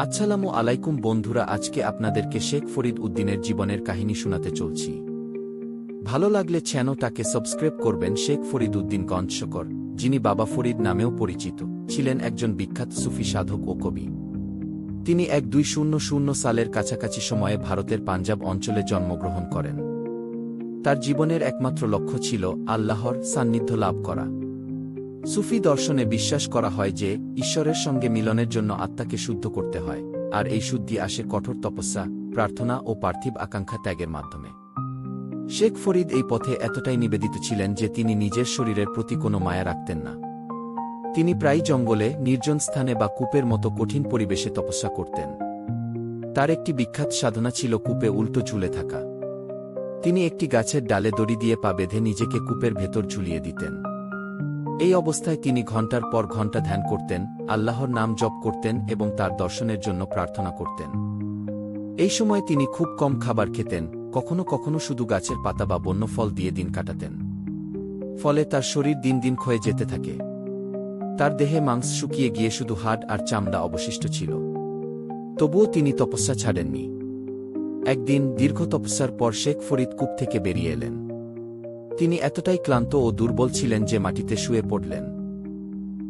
আসসালামু আলাইকুম বন্ধুরা, আজকে আপনাদেরকে শেখ ফরিদ উদ্দিনের জীবনের কাহিনী শোনাতে চলছি। ভালো লাগলে চ্যানেলটাকে সাবস্ক্রাইব করবেন। শেখ ফরিদ উদ্দিন গঞ্জশকর, যিনি বাবা ফরিদ নামেও পরিচিত, ছিলেন একজন বিখ্যাত সুফি সাধক ও কবি। তিনি 1200 সালের কাছাকাছি সময়ে ভারতের পাঞ্জাব অঞ্চলে জন্মগ্রহণ করেন। তার জীবনের একমাত্র লক্ষ্য ছিল আল্লাহর সান্নিধ্য লাভ করা। সুফি দর্শনে বিশ্বাস করা হয় যে ঈশ্বরের সঙ্গে মিলনের জন্য আত্মাকে শুদ্ধ করতে হয়, আর এই শুদ্ধি আসে কঠোর তপস্যা, প্রার্থনা ও পার্থিব আকাঙ্ক্ষা ত্যাগের মাধ্যমে। শেখ ফরিদ এই পথে এতটাই নিবেদিত ছিলেন যে তিনি নিজের শরীরের প্রতি কোনো মায়া রাখতেন না। তিনি প্রায় জঙ্গলে, নির্জন স্থানে বা কূপের মতো কঠিন পরিবেশে তপস্যা করতেন। তার একটি বিখ্যাত সাধনা ছিল কূপে উল্টো ঝুলে থাকা। তিনি একটি গাছের ডালে দড়ি দিয়ে পা বেঁধে নিজেকে কূপের ভেতর ঝুলিয়ে দিতেন। এই অবস্থায় তিনি ঘণ্টার পর ঘণ্টা ধ্যান করতেন, আল্লাহর নাম জপ করতেন এবং তার দর্শনের জন্য প্রার্থনা করতেন। এই সময় তিনি খুব কম খাবার খেতেন, কখনো কখনো শুধু গাছের পাতা বা বন্য ফল দিয়ে দিন কাটাতেন। ফলে তার শরীর দিন দিন ক্ষয়ে যেতে থাকে। তার দেহে মাংস শুকিয়ে গিয়ে শুধু হাড় আর চামড়া অবশিষ্ট ছিল। তবুও তিনি তপস্যা ছাড়েননি। একদিন দীর্ঘ তপস্যার পর শেখ ফরিদ কূপ থেকে বেরিয়ে এলেন। তিনি এতটাই ক্লান্ত ও দুর্বল ছিলেন যে মাটিতে শুয়ে পড়লেন।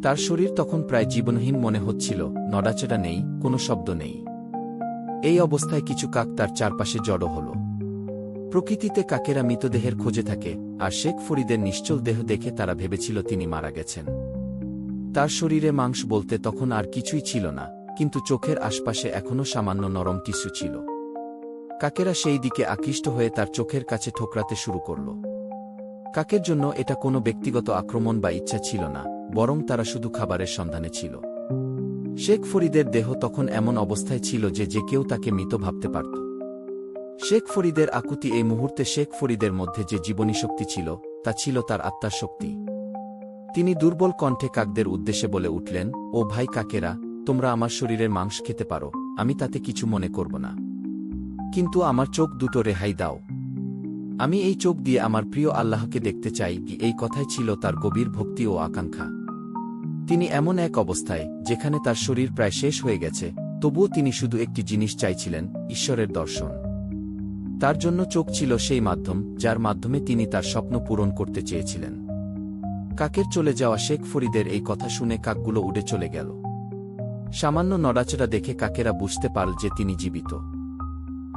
তার শরীর তখন প্রায় জীবনহীন মনে হচ্ছিল, নড়াচড়া নেই, কোনো শব্দ নেই। এই অবস্থায় কিছু কাক তার চারপাশে জড়ো হল। প্রকৃতিতে কাকেরা মৃতদেহের খোঁজে থাকে, আর শেখ ফরিদের নিশ্চল দেহ দেখে তারা ভেবেছিল তিনি মারা গেছেন। তার শরীরে মাংস বলতে তখন আর কিছুই ছিল না, কিন্তু চোখের আশপাশে এখনও সামান্য নরম টিস্যু ছিল। কাকেরা সেই দিকে আকৃষ্ট হয়ে তার চোখের কাছে ঠোকরাতে শুরু করল। কাকের জন্য এটা কোনো ব্যক্তিগত আক্রমণ বা ইচ্ছা ছিল না, বরং তারা শুধু খাবারের সন্ধানে ছিল। শেখ ফরিদের দেহ তখন এমন অবস্থায় ছিল যে যে কেউ তাকে মৃত ভাবতে পারত। শেখ ফরিদের আকুতি এই মুহূর্তে শেখ ফরিদের মধ্যে যে জীবনী শক্তি ছিল, তা ছিল তার আত্মার শক্তি। তিনি দুর্বল কণ্ঠে কাকদের উদ্দেশ্যে বলে উঠলেন, ও ভাই কাকেরা, তোমরা আমার শরীরের মাংস খেতে পারো, আমি তাতে কিছু মনে করব না। কিন্তু আমার চোখ দুটো রেহাই দাও। আমি এই চোখ দিয়ে আমার প্রিয় আল্লাহকে দেখতে চাই। এই কথাই ছিল তার গভীর ভক্তি ও আকাঙ্ক্ষা। তিনি এমন এক অবস্থায়, যেখানে তার শরীর প্রায় শেষ হয়ে গেছে, তবুও তিনি শুধু একটি জিনিস চাইছিলেন, ঈশ্বরের দর্শন। তার জন্য চোখ ছিল সেই মাধ্যম, যার মাধ্যমে তিনি তার স্বপ্ন পূরণ করতে চেয়েছিলেন। কাকের চলে যাওয়া শেখ ফরিদের এই কথা শুনে কাকগুলো উড়ে চলে গেল। সামান্য নড়াচড়া দেখে কাকেরা বুঝতে পারল যে তিনি জীবিত।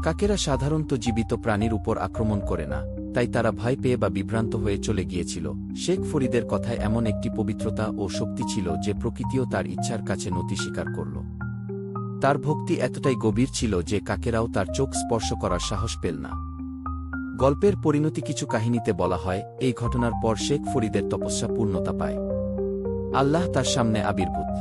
কাকেরা সাধারণত জীবিত প্রাণীর উপর আক্রমণ করে না, তাই তারা ভয় পেয়ে বা বিভ্রান্ত হয়ে চলে গিয়েছিল। শেখ ফরিদের কথায় এমন একটি পবিত্রতা ও শক্তি ছিল যে প্রকৃতিও তার ইচ্ছার কাছে নতি স্বীকার করল। তার ভক্তি এতটাই গভীর ছিল যে কাকেরাও তার চোখ স্পর্শ করার সাহস পেল না। গল্পের পরিণতি কিছু কাহিনীতে বলা হয়, এই ঘটনার পর শেখ ফরিদের তপস্যা পূর্ণতা পায়। আল্লাহ তার সামনে আবির্ভূত।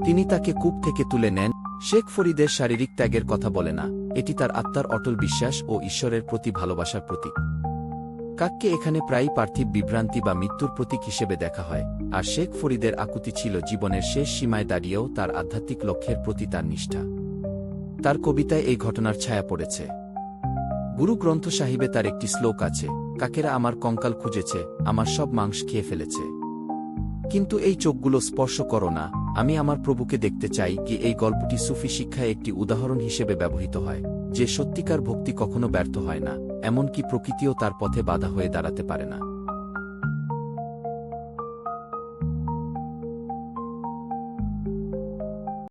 তিনি তাকে কূপ থেকে তুলে নেন। শেখ ফরিদের শারীরিক ত্যাগের কথা বলে না, এটি তার আত্মার অটল বিশ্বাস ও ঈশ্বরের প্রতি ভালোবাসার প্রতীক। কাককে এখানে প্রায়ই পার্থিব বিভ্রান্তি বা মৃত্যুর প্রতীক হিসেবে দেখা হয়, আর শেখ ফরিদের আকুতি ছিল জীবনের শেষ সীমায় দাঁড়িয়েও তার আধ্যাত্মিক লক্ষ্যের প্রতি তার নিষ্ঠা। তার কবিতায় এই ঘটনার ছায়া পড়েছে। গুরু গ্রন্থ সাহিবে তার একটি শ্লোক আছে, কাকেরা আমার কঙ্কাল খুঁজেছে, আমার সব মাংস খেয়ে ফেলেছে, কিন্তু এই চোখগুলো স্পর্শ করো না, আমি আমার প্রভুকে দেখতে চাই। এই গল্পটি সুফি শিক্ষায় একটি উদাহরণ হিসেবে ব্যবহৃত হয়, যে সত্যিকার ভক্তি কখনো ব্যর্থ হয় না, এমনকি প্রকৃতিও তার পথে বাধা হয়ে দাঁড়াতে পারে না।